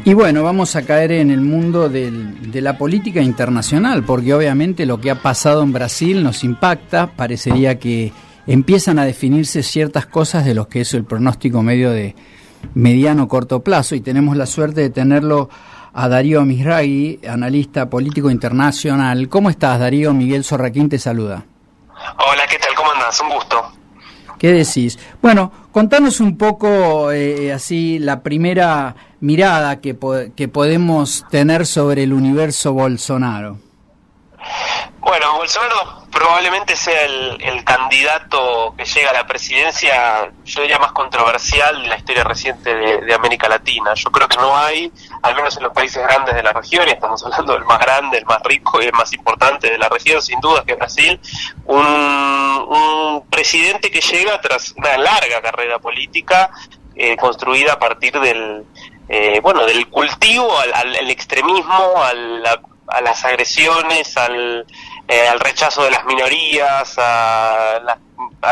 Y bueno, vamos a caer en el mundo de la política internacional, porque obviamente lo que ha pasado en Brasil nos impacta. Parecería que empiezan a definirse ciertas cosas de lo que es el pronóstico medio de mediano corto plazo, y tenemos la suerte de tenerlo a Darío Mizrahi, analista político internacional. ¿Cómo estás, Darío? Miguel Sorraquín te saluda. Hola, ¿qué tal? ¿Cómo andás? Un gusto. ¿Qué decís? Bueno, contanos un poco así la primera mirada que podemos tener sobre el universo Bolsonaro. Bueno, Bolsonaro probablemente sea el candidato que llega a la presidencia, yo diría, más controversial de la historia reciente de América Latina. Yo creo que no hay, al menos en los países grandes de la región, y estamos hablando del más grande, el más rico y el más importante de la región, sin duda, que es Brasil, un presidente que llega tras una larga carrera política construida a partir del cultivo al extremismo, a las agresiones, al rechazo de las minorías, a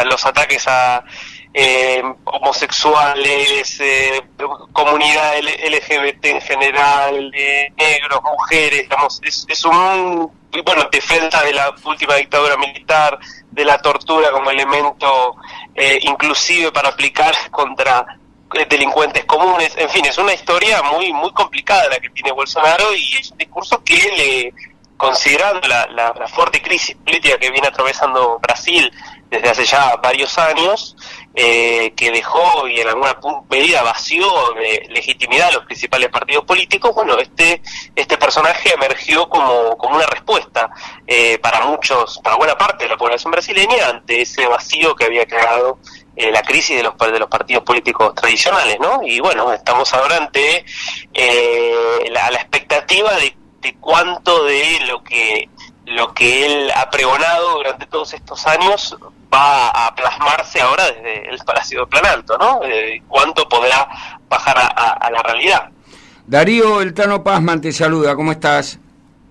los ataques a homosexuales, comunidad LGBT en general, negros, mujeres, digamos, es un defensa de la última dictadura militar, de la tortura como elemento inclusive para aplicar contra delincuentes comunes. En fin, es una historia muy muy complicada la que tiene Bolsonaro, y es un discurso que considerando la fuerte crisis política que viene atravesando Brasil desde hace ya varios años, que dejó y en alguna medida vació de legitimidad a los principales partidos políticos, bueno, este personaje emergió como una respuesta para buena parte de la población brasileña ante ese vacío que había creado la crisis de los partidos políticos tradicionales, ¿no? Y bueno, estamos ahora ante la expectativa de cuánto de lo que él ha pregonado durante todos estos años va a plasmarse ahora desde el Palacio de Plan Alto, ¿no? Cuánto podrá bajar a la realidad. Darío Eltano Pazman te saluda, ¿cómo estás?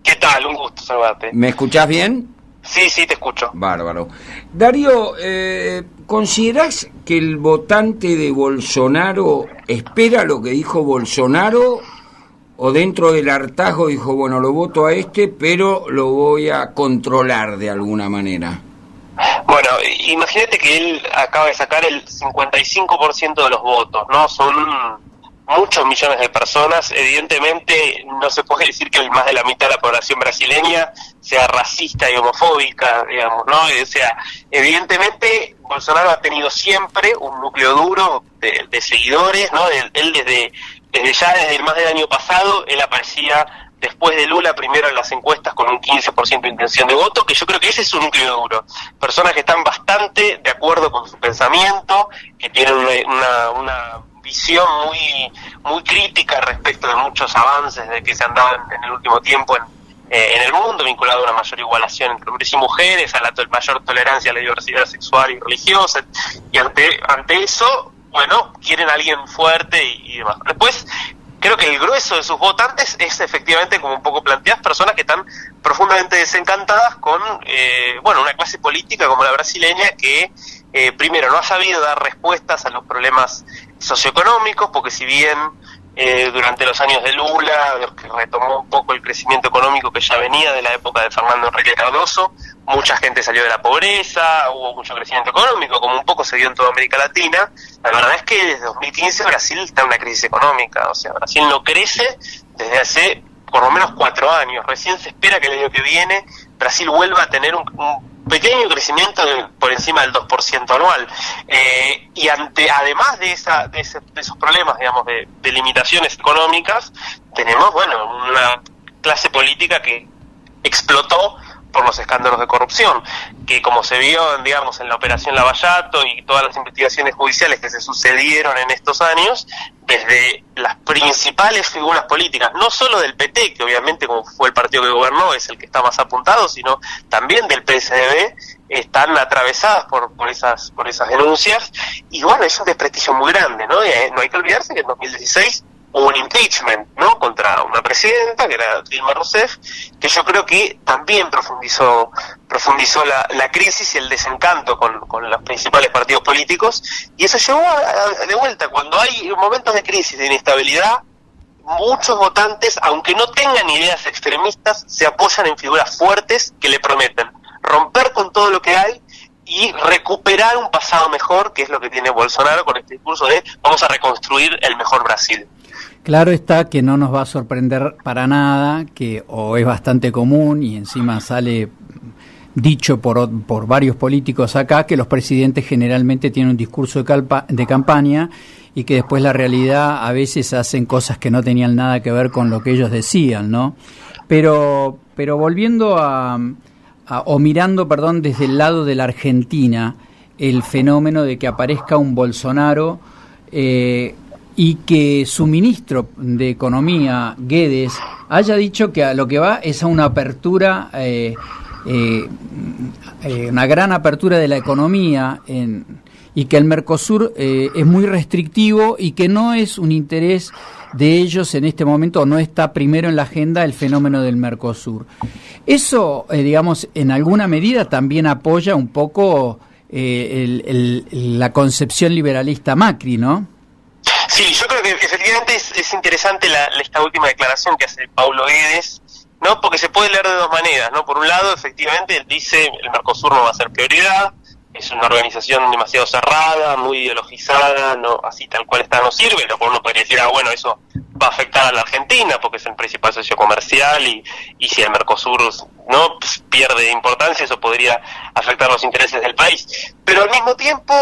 ¿Qué tal? Un gusto saludarte. ¿Me escuchás bien? Sí, te escucho. Bárbaro. Darío, ¿considerás que el votante de Bolsonaro espera lo que dijo Bolsonaro, o dentro del hartazgo dijo, bueno, lo voto a pero lo voy a controlar de alguna manera? Bueno, imagínate que él acaba de sacar el 55% de los votos, ¿no? Son muchos millones de personas. Evidentemente no se puede decir que más de la mitad de la población brasileña sea racista y homofóbica, digamos, ¿no? O sea, evidentemente Bolsonaro ha tenido siempre un núcleo duro de seguidores, ¿no? Él desde más del año pasado, él aparecía después de Lula primero en las encuestas con un 15% de intención de voto, que yo creo que ese es un núcleo duro. Personas que están bastante de acuerdo con su pensamiento, que tienen una visión muy muy crítica respecto de muchos avances de que se han dado en el último tiempo en el mundo, vinculado a una mayor igualación entre hombres y mujeres, a la mayor tolerancia a la diversidad sexual y religiosa, y ante eso, bueno, quieren a alguien fuerte y demás. Después, creo que el grueso de sus votantes es efectivamente, como un poco planteas, personas que están profundamente desencantadas con una clase política como la brasileña, que primero no ha sabido dar respuestas a los problemas socioeconómicos, porque si bien durante los años de Lula, los que retomó un poco el crecimiento económico que ya venía de la época de Fernando Henrique Cardoso, mucha gente salió de la pobreza, hubo mucho crecimiento económico, como un poco se dio en toda América Latina. La verdad es que desde 2015 Brasil está en una crisis económica, o sea, Brasil no crece desde hace por lo menos 4 años. Recién se espera que el año que viene Brasil vuelva a tener un pequeño crecimiento por encima del 2% anual, y además de esos problemas, digamos, de limitaciones económicas, tenemos, una clase política que explotó por los escándalos de corrupción, que como se vio, digamos, en la operación Lavallato y todas las investigaciones judiciales que se sucedieron en estos años, desde las principales figuras políticas, no solo del PT, que obviamente como fue el partido que gobernó es el que está más apuntado, sino también del PSDB, están atravesadas por esas denuncias, y bueno, es un desprestigio muy grande, ¿no? No hay que olvidarse que en 2016 hubo un impeachment, ¿no?, contra una presidenta, que era Dilma Rousseff, que yo creo que también profundizó la crisis y el desencanto con los principales partidos políticos, y eso llevó de vuelta, cuando hay momentos de crisis, de inestabilidad, muchos votantes, aunque no tengan ideas extremistas, se apoyan en figuras fuertes que le prometen romper con todo lo que hay y recuperar un pasado mejor, que es lo que tiene Bolsonaro con este discurso de vamos a reconstruir el mejor Brasil. Claro está que no nos va a sorprender para nada, que o es bastante común y encima sale dicho por varios políticos acá, que los presidentes generalmente tienen un discurso de campaña y que después la realidad a veces hacen cosas que no tenían nada que ver con lo que ellos decían, ¿no? Pero volviendo o mirando, perdón, desde el lado de la Argentina, el fenómeno de que aparezca un Bolsonaro y que su ministro de Economía, Guedes, haya dicho que a lo que va es a una apertura, una gran apertura de la economía, y que el Mercosur es muy restrictivo y que no es un interés de ellos en este momento, no está primero en la agenda el fenómeno del Mercosur. Eso, digamos, en alguna medida también apoya un poco la concepción liberalista Macri, ¿no? Sí, yo creo que efectivamente es interesante esta última declaración que hace Paulo Guedes, ¿no? Porque se puede leer de dos maneras, ¿no? Por un lado, efectivamente, él dice el Mercosur no va a ser prioridad, es una organización demasiado cerrada, muy ideologizada, no, así tal cual está no sirve, lo cual uno podría decir, bueno, eso va a afectar a la Argentina porque es el principal socio comercial y si el Mercosur no pierde importancia, eso podría afectar los intereses del país. Pero al mismo tiempo,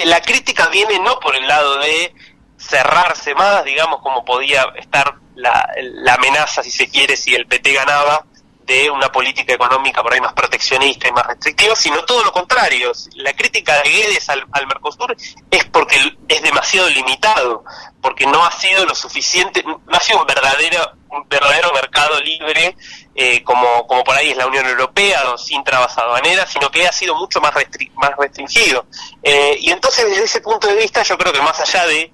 la crítica viene no por el lado de cerrarse más, digamos, como podía estar la amenaza, si se quiere, si el PT ganaba, de una política económica por ahí más proteccionista y más restrictiva, sino todo lo contrario. La crítica de Guedes al Mercosur es porque es demasiado limitado, porque no ha sido lo suficiente, no ha sido un verdadero mercado libre como por ahí es la Unión Europea, sin trabas aduaneras, sino que ha sido mucho más restringido. Y entonces desde ese punto de vista yo creo que más allá de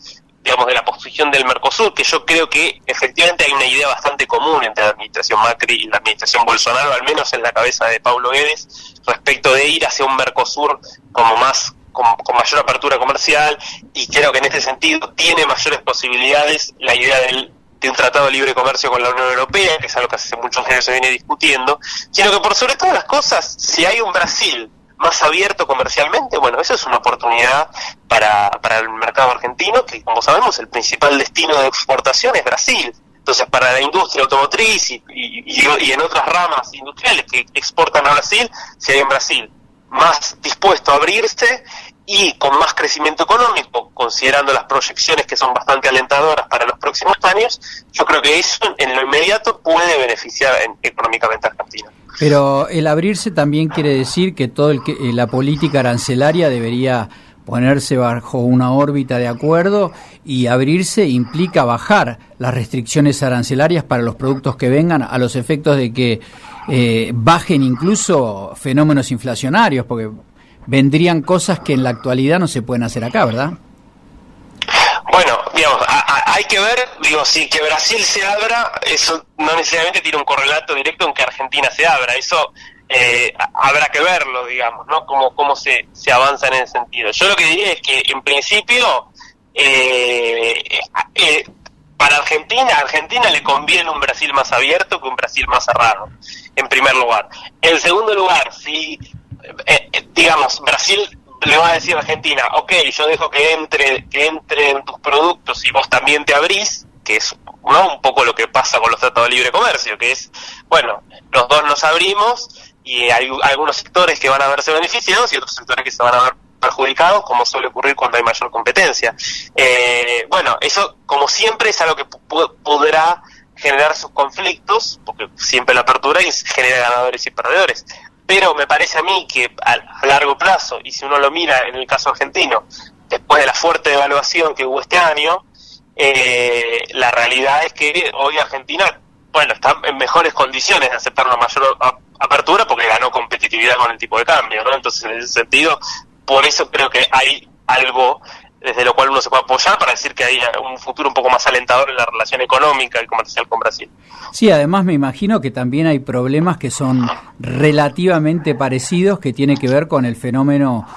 la posición del Mercosur, que yo creo que efectivamente hay una idea bastante común entre la administración Macri y la administración Bolsonaro, al menos en la cabeza de Paulo Guedes, respecto de ir hacia un Mercosur con mayor apertura comercial, y creo que en este sentido tiene mayores posibilidades la idea de un tratado de libre comercio con la Unión Europea, que es algo que hace muchos años se viene discutiendo, sino que por sobre todas las cosas, si hay un Brasil más abierto comercialmente, bueno, eso es una oportunidad para el mercado argentino, que como sabemos el principal destino de exportación es Brasil. Entonces para la industria automotriz y en otras ramas industriales que exportan a Brasil, si hay en Brasil más dispuesto a abrirse y con más crecimiento económico, considerando las proyecciones que son bastante alentadoras para los próximos años, yo creo que eso en lo inmediato puede beneficiar económicamente a Argentina. Pero el abrirse también quiere decir que la política arancelaria debería ponerse bajo una órbita de acuerdo, y abrirse implica bajar las restricciones arancelarias para los productos que vengan, a los efectos de que bajen incluso fenómenos inflacionarios, porque vendrían cosas que en la actualidad no se pueden hacer acá, ¿verdad? Bueno, digamos, hay que ver, si que Brasil se abra, eso no necesariamente tiene un correlato directo en que Argentina se abra, eso habrá que verlo, digamos, ¿no? Cómo se avanza en ese sentido. Yo lo que diría es que, en principio, para Argentina le conviene un Brasil más abierto que un Brasil más cerrado, en primer lugar. En segundo lugar, si, Brasil le va a decir a Argentina, ok, yo dejo que entre en tus productos y vos también te abrís, que es un poco lo que pasa con los tratados de libre comercio, que es, bueno, los dos nos abrimos y hay algunos sectores que van a verse beneficiados y otros sectores que se van a ver perjudicados, como suele ocurrir cuando hay mayor competencia. Eso, como siempre, es algo que podrá generar sus conflictos, porque siempre la apertura genera ganadores y perdedores. Pero me parece a mí que a largo plazo, y si uno lo mira en el caso argentino, después de la fuerte devaluación que hubo este año, la realidad es que hoy Argentina, está en mejores condiciones de aceptar una mayor apertura porque ganó competitividad con el tipo de cambio, ¿no? Entonces, en ese sentido, por eso creo que hay algo desde lo cual uno se puede apoyar para decir que hay un futuro un poco más alentador en la relación económica y comercial con Brasil. Sí, además me imagino que también hay problemas que son relativamente parecidos, que tiene que ver con el fenómeno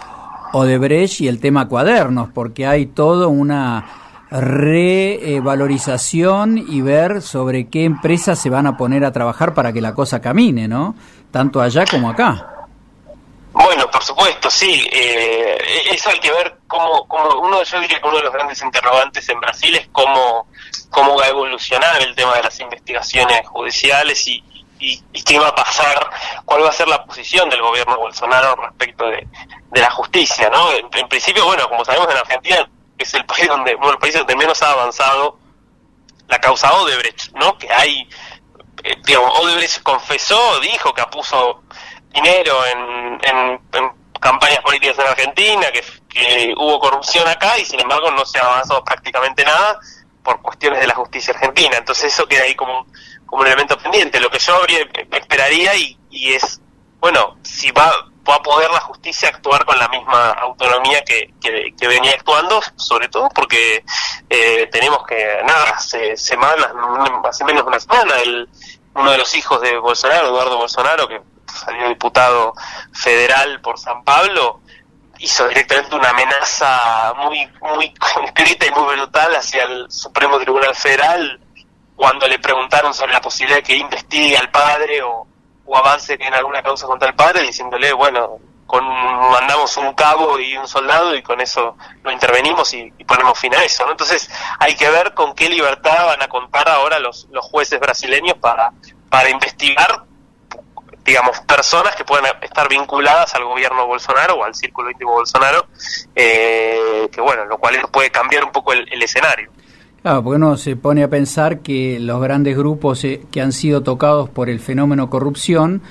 Odebrecht y el tema cuadernos, porque hay todo una revalorización y ver sobre qué empresas se van a poner a trabajar para que la cosa camine, ¿no? Tanto allá como acá. Bueno, por supuesto, sí. Eso hay que ver yo diría que uno de los grandes interrogantes en Brasil es cómo va a evolucionar el tema de las investigaciones judiciales y qué va a pasar, cuál va a ser la posición del gobierno Bolsonaro respecto de la justicia, ¿no? En principio, bueno, como sabemos, en Argentina es el país uno de los países donde menos ha avanzado la causa Odebrecht, ¿no? Que hay, Odebrecht dijo que puso dinero en campañas políticas en Argentina, que hubo corrupción acá y sin embargo no se ha avanzado prácticamente nada por cuestiones de la justicia argentina. Entonces eso queda ahí como un elemento pendiente. Lo que yo esperaría y es, bueno, si va a poder la justicia actuar con la misma autonomía que venía actuando, sobre todo porque tenemos que, hace menos de una semana, uno de los hijos de Bolsonaro, Eduardo Bolsonaro, que salió diputado federal por San Pablo, hizo directamente una amenaza muy concreta y muy brutal hacia el Supremo Tribunal Federal cuando le preguntaron sobre la posibilidad de que investigue al padre o avance en alguna causa contra el padre, diciéndole, bueno, mandamos un cabo y un soldado y con eso lo intervenimos y ponemos fin a eso, ¿no? Entonces hay que ver con qué libertad van a contar ahora los jueces brasileños para investigar, digamos, personas que puedan estar vinculadas al gobierno Bolsonaro o al círculo íntimo Bolsonaro, que bueno, lo cual puede cambiar un poco el escenario. Claro, porque uno se pone a pensar que los grandes grupos que han sido tocados por el fenómeno corrupción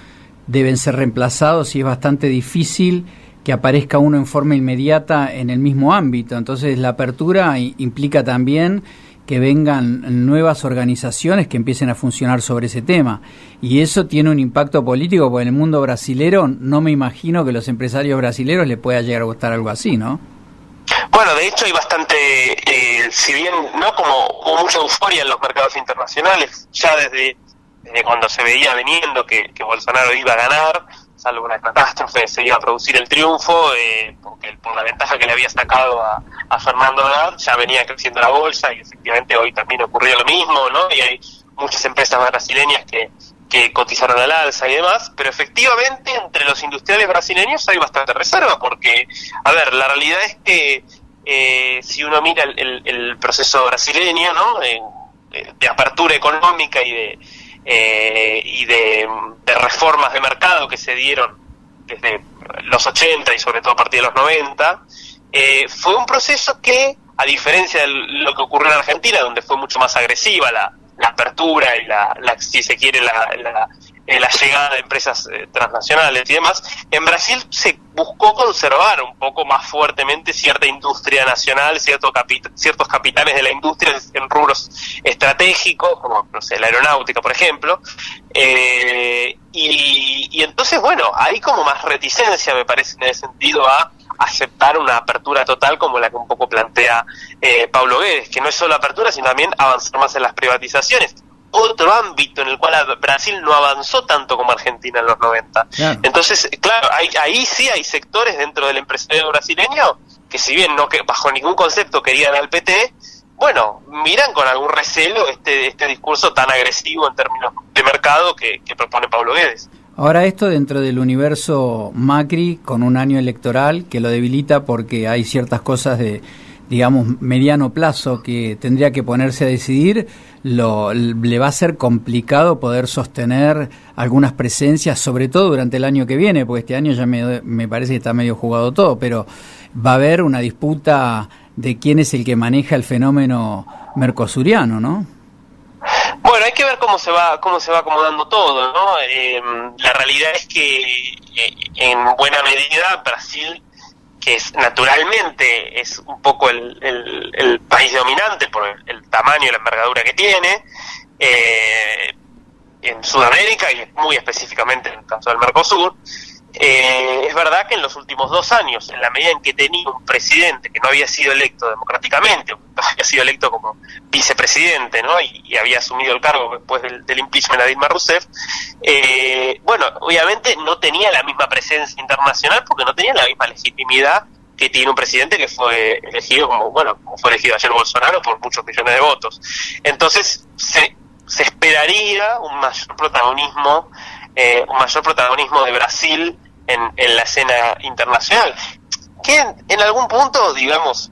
deben ser reemplazados y es bastante difícil que aparezca uno en forma inmediata en el mismo ámbito. Entonces la apertura implica también que vengan nuevas organizaciones que empiecen a funcionar sobre ese tema. Y eso tiene un impacto político, porque en el mundo brasilero no me imagino que los empresarios brasileros les pueda llegar a gustar algo así, ¿no? Bueno, de hecho hay bastante, si bien no hubo mucha euforia en los mercados internacionales, ya desde cuando se veía viniendo que Bolsonaro iba a ganar, salvo una catástrofe, se iba a producir el triunfo, porque por la ventaja que le había sacado a Fernando Haddad, ya venía creciendo la bolsa y efectivamente hoy también ocurrió lo mismo, ¿no? Y hay muchas empresas brasileñas que cotizaron al alza y demás, pero efectivamente entre los industriales brasileños hay bastante reserva, porque, a ver, la realidad es que si uno mira el proceso brasileño, ¿no? De apertura económica y de reformas de mercado que se dieron desde los 80 y sobre todo a partir de los 90, fue un proceso que, a diferencia de lo que ocurrió en Argentina, donde fue mucho más agresiva la apertura y si se quiere la llegada de empresas transnacionales y demás, en Brasil se buscó conservar un poco más fuertemente cierta industria nacional, ciertos capitales de la industria en rubros estratégicos, como no sé, la aeronáutica, por ejemplo, y entonces, bueno, hay como más reticencia, me parece, en ese sentido, a aceptar una apertura total como la que un poco plantea Paulo Guedes, que no es solo apertura, sino también avanzar más en las privatizaciones. Otro ámbito en el cual Brasil no avanzó tanto como Argentina en los 90. Claro. Entonces, claro, ahí sí hay sectores dentro del empresario brasileño que, si bien no que bajo ningún concepto querían al PT, bueno, miran con algún recelo este discurso tan agresivo en términos de mercado que propone Paulo Guedes. Ahora esto dentro del universo Macri con un año electoral que lo debilita porque hay ciertas cosas de, digamos, mediano plazo que tendría que ponerse a decidir, le va a ser complicado poder sostener algunas presencias, sobre todo durante el año que viene, porque este año ya me parece que está medio jugado todo, pero va a haber una disputa de quién es el que maneja el fenómeno mercosuriano, ¿no? Bueno, hay que ver cómo se va acomodando todo, ¿no? La realidad es que en buena medida Brasil, que naturalmente es un poco el país dominante por el tamaño y la envergadura que tiene, en Sudamérica y muy específicamente en el caso del Mercosur, es verdad que en los últimos 2 años, en la medida en que tenía un presidente que no había sido electo democráticamente, había sido electo como vicepresidente, ¿no? y había asumido el cargo después del impeachment a Dilma Rousseff, bueno, obviamente no tenía la misma presencia internacional porque no tenía la misma legitimidad que tiene un presidente que fue elegido como fue elegido ayer Bolsonaro por muchos millones de votos. Entonces se esperaría un mayor protagonismo de Brasil en la escena internacional, que en algún punto, digamos,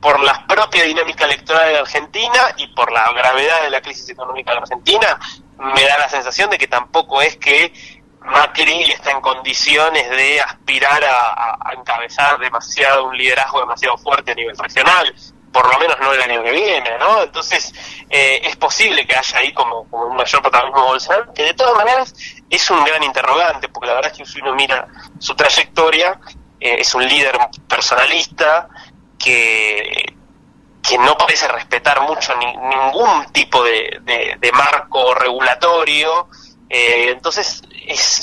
por la propia dinámica electoral de Argentina y por la gravedad de la crisis económica de Argentina, me da la sensación de que tampoco es que Macri está en condiciones de aspirar a encabezar un liderazgo demasiado fuerte a nivel regional, por lo menos no el año que viene, ¿no? Entonces es posible que haya ahí como un mayor protagonismo de Bolsonaro, que de todas maneras es un gran interrogante, porque la verdad es que si uno mira su trayectoria, es un líder personalista que no parece respetar mucho ningún tipo de marco regulatorio. Entonces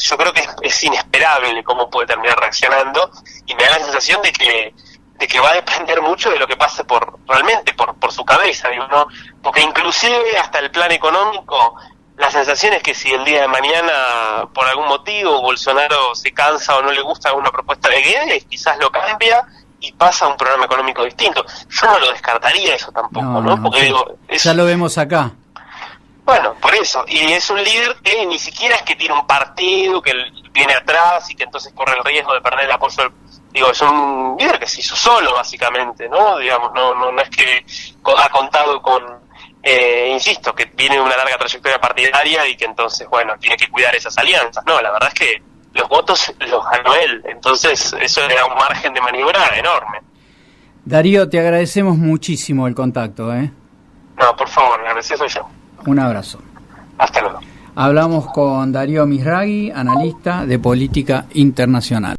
yo creo que es inesperable cómo puede terminar reaccionando, y me da la sensación de que va a depender mucho de lo que pase realmente por su cabeza, digo, ¿no? Porque inclusive hasta el plan económico, la sensación es que si el día de mañana por algún motivo Bolsonaro se cansa o no le gusta alguna propuesta de Guedes, quizás lo cambia y pasa a un programa económico distinto. Yo no lo descartaría eso tampoco, ¿no? Porque digo, ya lo vemos acá. Bueno, por eso, y es un líder que ni siquiera es que tiene un partido que viene atrás y que entonces corre el riesgo de perder el apoyo. Digo, es un líder que se hizo solo, básicamente, ¿no? Digamos, no es que ha contado con, insisto, que viene de una larga trayectoria partidaria y que entonces, bueno, tiene que cuidar esas alianzas. No, la verdad es que los votos los ganó él, entonces eso le da un margen de maniobra enorme. Darío, te agradecemos muchísimo el contacto, ¿eh? No, por favor, agradecido soy yo. Un abrazo. Hasta luego. Hablamos con Darío Misragui, analista de política internacional.